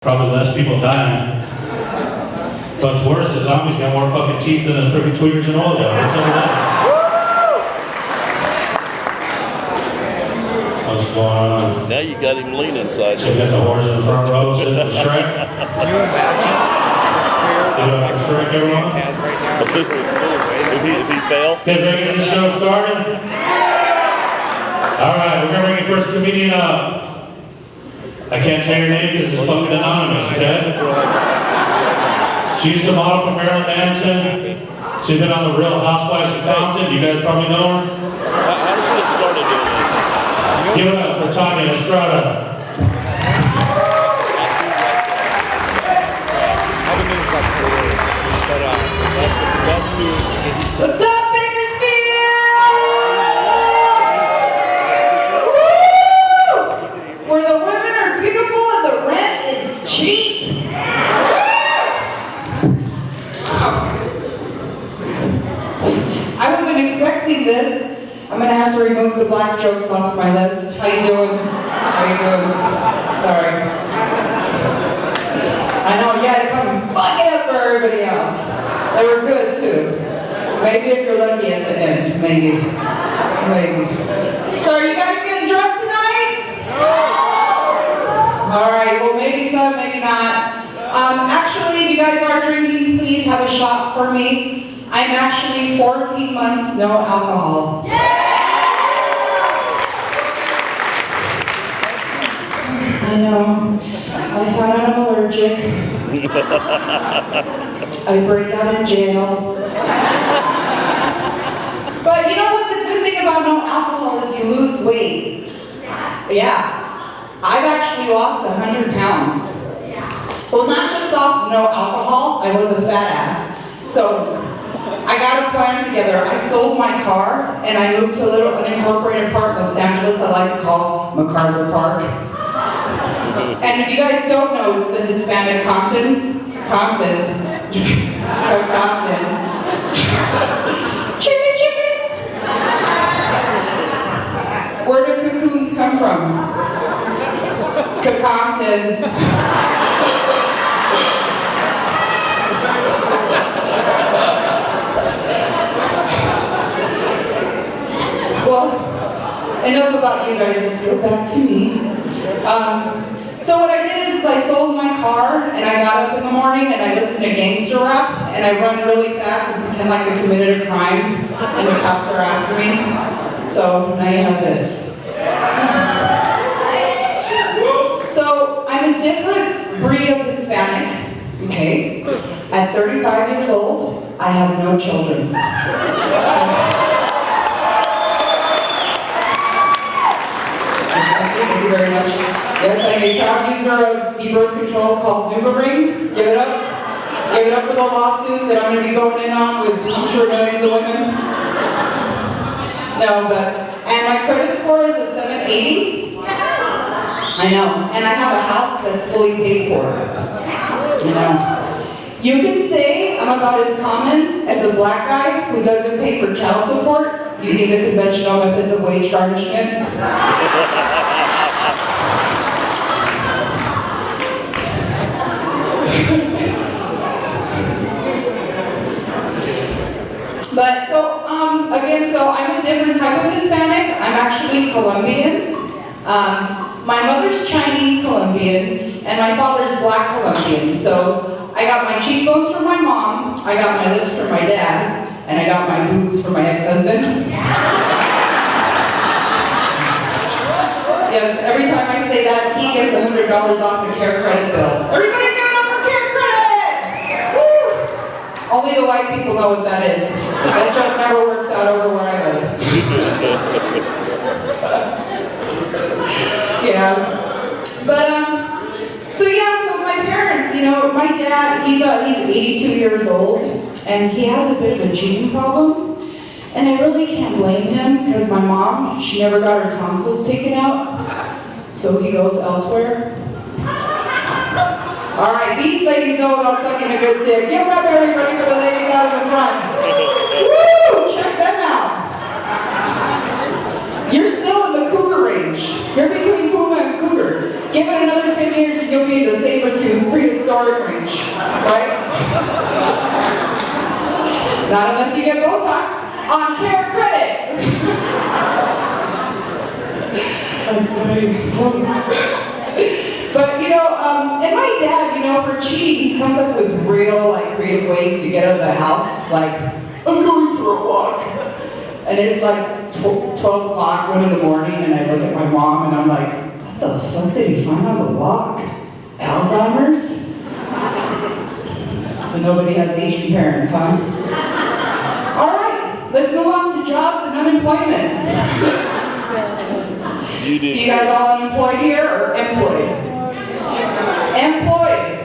Probably less people dying. But what's worse is zombies got more fucking teeth than the freaking tweeters and all that. What's up with that? What's going on? Now you got him leaning inside. So you got the horse in the front row sitting with Shrek? Can you imagine Give it up for Shrek, everyone. If he failed. You guys ready to get this show started? Alright, we're gonna bring your first comedian up. I can't tell your name because it's fucking anonymous, okay? She used to model for Marilyn Manson. She's been on the Real Housewives of Compton. You guys probably know her. How did you get started doing this? Give it up for Tania Estrada. What's up, Bakersfield? Woo! Where the women are beautiful and the rent is cheap. I wasn't expecting this. I'm gonna have to remove the black jokes off my list. How you doing? How you doing? Sorry. I know you had to come and fuck it up for everybody else. They were good too. Maybe if you're lucky at the end, maybe. So are you guys getting drunk tonight? Alright, well maybe so, maybe not. Actually, if you guys are drinking, please have a shot for me. I'm actually 14 months, no alcohol. I know. I found out I'm allergic. I break out in jail. But you know what the good thing about no alcohol is? You lose weight. Yeah. I've actually lost 100 pounds. Well, not just off no alcohol, I was a fat ass. So I got a plan together. I sold my car and I moved to a little unincorporated park in Los Angeles I like to call MacArthur Park. And if you guys don't know, it's the Hispanic Compton. Chicken, chicken. Where do cocoons come from? Compton. Well, enough about you guys. Let's go back to me. So what I did is I sold my car and I got up in the morning and I listened to gangster rap and I run really fast and pretend like I committed a crime and the cops are after me. So now you have this. So I'm a different breed of Hispanic, okay? At 35 years old, I have no children. Thank you very much. Yes, I'm a proud user of the birth control called NuvaRing. Give it up. Give it up for the lawsuit that I'm going to be going in on with, I'm sure, millions of women. No, and my credit score is a 780. I know. And I have a house that's fully paid for. You know. You can say I'm about as common as a black guy who doesn't pay for child support using the conventional methods of wage garnishment. But so I'm a different type of Hispanic. I'm actually Colombian. My mother's Chinese Colombian, and my father's Black Colombian. So I got my cheekbones from my mom, I got my lips from my dad, and I got my boobs from my ex-husband. Yes, every time I say that, he gets $100 off the care credit bill. Everybody give it up for care credit! Woo! Only the white people know what that is. That joke never works out over where I live. Yeah. But, so my parents, you know, my dad, he's 82 years old, and he has a bit of a cheating problem. And I really can't blame him, because my mom, she never got her tonsils taken out, so he goes elsewhere. All right, these ladies know about sucking a good dick. Give it up, everybody, for the ladies out in the front. Woo! Check them out. You're still in the cougar range. You're between Puma and Cougar. Give it in another 10 years and you'll be in the saber-tooth prehistoric range, right? Not unless you get Botox on care credit. That's funny. But, you know, and my dad, you know, for cheating, he comes up with real, like, creative ways to get out of the house. Like, I'm going for a walk. And it's like 12 o'clock, 1 in the morning, and I look at my mom and I'm like, what the fuck did he find on the walk? Alzheimer's? But nobody has Asian parents, huh? All right, let's move on to jobs and unemployment. So you guys all unemployed here or employed? Employed.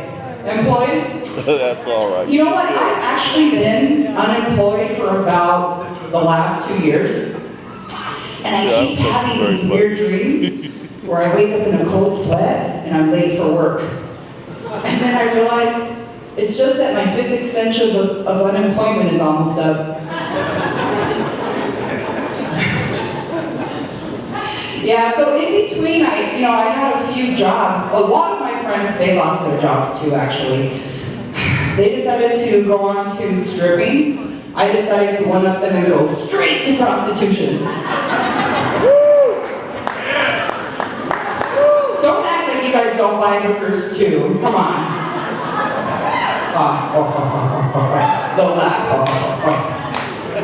Employed? That's all right. You know what? I've actually been unemployed for about the last 2 years. And I keep having these weird dreams where I wake up in a cold sweat and I'm late for work. And then I realize it's just that my 5th extension of unemployment is almost up. Yeah, so in between, I had a few jobs. A lot of my friends, they lost their jobs too, actually. They decided to go on to stripping. I decided to one-up them and go straight to prostitution. Don't act like you guys don't buy hookers too. Come on. Don't laugh.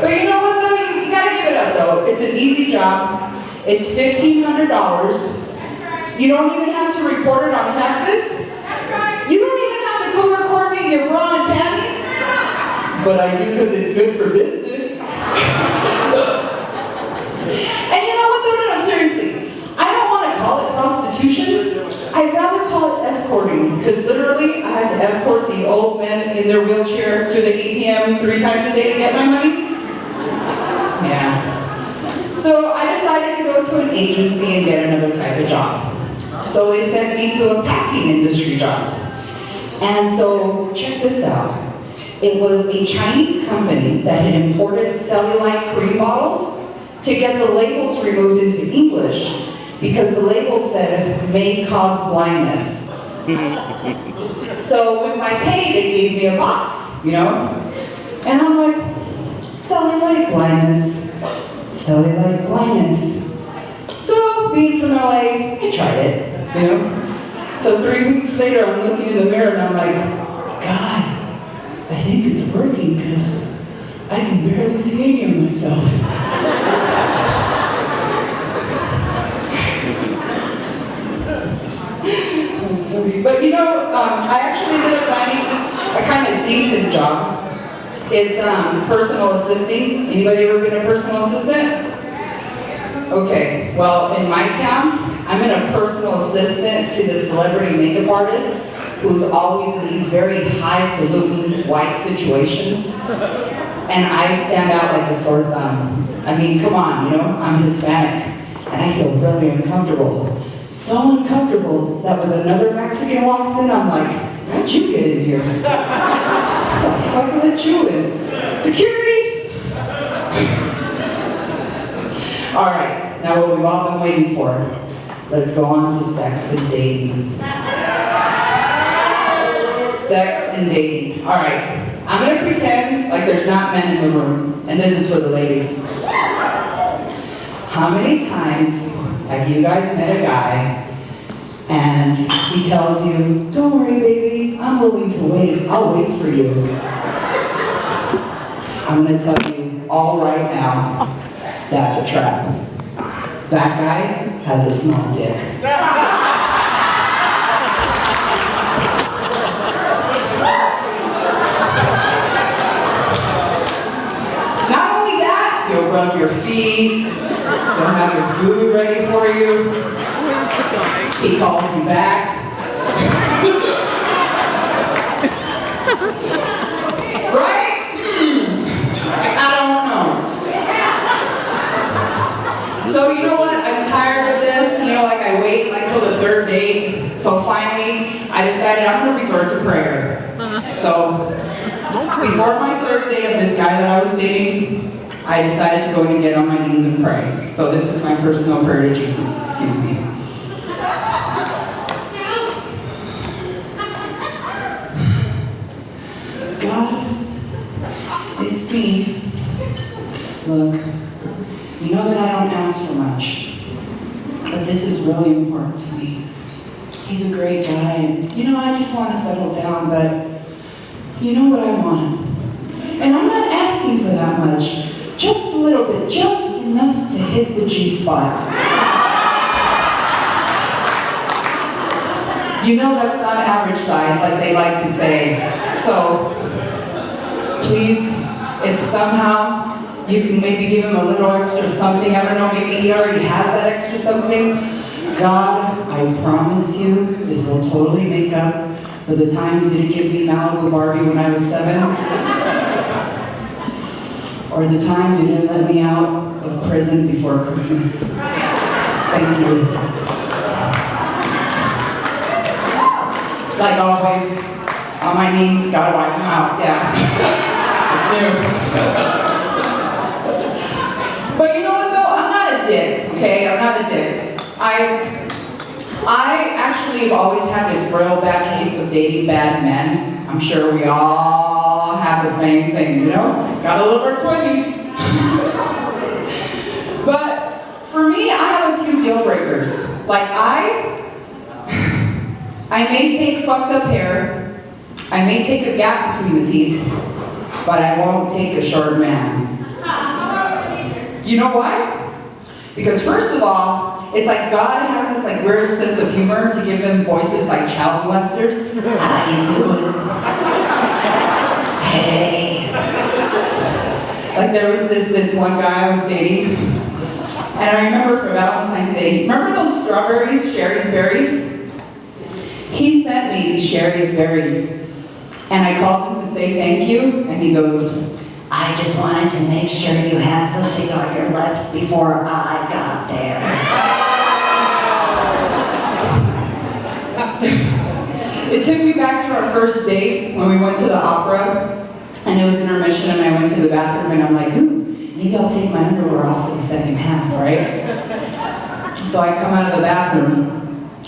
But you know what though? You gotta give it up though. It's an easy job. It's $1,500. You don't even have to report it on taxes. You don't even have to color coordinate your bra and panties. But I do because it's good for business. And you know what though? No, seriously. I don't want to call it prostitution. I'd rather call it escorting. Because literally, I had to escort the old men in their wheelchair to the ATM 3 times a day to get my money. Yeah. So I decided to go to an agency and get another type of job. So they sent me to a packing industry job. And so, check this out. It was a Chinese company that had imported cellulite cream bottles to get the labels removed into English because the label said, may cause blindness. So with my pay, they gave me a box, you know? And I'm like, cellulite blindness. Cellulite blindness. So, being from LA, I tried it, you know? So 3 weeks later, I'm looking in the mirror and I'm like, God, I think it's working because I can barely see any of myself. That's funny. But you know, I actually ended up finding a kind of decent job. It's personal assisting. Anybody ever been a personal assistant? Okay, well, in my town, I'm in a personal assistant to the celebrity makeup artist who's always in these very highfalutin white situations. And I stand out like a sore thumb. I mean, come on, you know, I'm Hispanic. And I feel really uncomfortable. So uncomfortable that when another Mexican walks in, I'm like, how'd you get in here? What the fuck let you in? Security! All right, now what we've all been waiting for. Let's go on to sex and dating. Sex and dating. All right, I'm gonna pretend like there's not men in the room, and this is for the ladies. How many times have you guys met a guy and he tells you, don't worry baby, I'm willing to wait, I'll wait for you. I'm gonna tell you all right now, that's a trap. That guy has a small dick. Not only that, he'll rub your feet, he'll have your food ready for you. Where's the guy? He calls you back. Right? I don't know. So you know what? I'm tired of this. You know, like I wait until the 3rd date. So finally, I decided I'm going to resort to prayer. So before my 3rd day of this guy that I was dating, I decided to go and get on my knees and pray. So this is my personal prayer to Jesus. Excuse me. It's me. Look, you know that I don't ask for much, but this is really important to me. He's a great guy, and I just want to settle down, but you know what I want. And I'm not asking for that much. Just a little bit, just enough to hit the G-spot. That's not average size, like they like to say. So, please, if somehow you can maybe give him a little extra something, I don't know, maybe he already has that extra something. God, I promise you, this will totally make up for the time you didn't give me Malibu Barbie when I was 7. Or the time you didn't let me out of prison before Christmas. Thank you. Like always, on my knees, gotta wipe them out, yeah. It's new. But you know what though? I'm not a dick, okay? I'm not a dick. I actually have always had this real bad case of dating bad men. I'm sure we all have the same thing, Gotta love our 20s. But for me, I have a few deal breakers. Like I may take fucked up hair, I may take a gap between the teeth, but I won't take a short man. You know why? Because first of all, it's like God has this weird sense of humor to give them voices like child molesters. How you doing? Hey. Like there was this one guy I was dating, and I remember for Valentine's Day, remember those strawberries, Sherry's berries? He sent me these Sherry's berries, and I called him to say thank you, and he goes, I just wanted to make sure you had something on your lips before I got there. It took me back to our first date when we went to the opera, and it was intermission, and I went to the bathroom, and I'm like, ooh, maybe I'll take my underwear off for the second half, right? So I come out of the bathroom,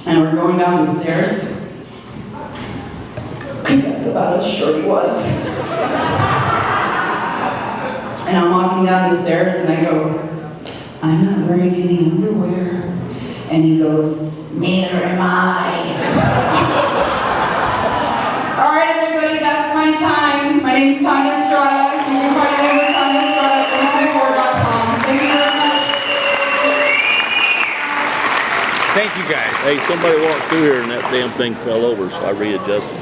and we're going down the stairs, because that's about as short he was. And I'm walking down the stairs, and I go, I'm not wearing any underwear. And he goes, neither am I. All right, everybody, that's my time. My name's Tania Estrada. You can find me over Tania Estrada at liquidcore.com. Thank you very much. Thank you, guys. Hey, somebody walked through here and that damn thing fell over, so I readjusted.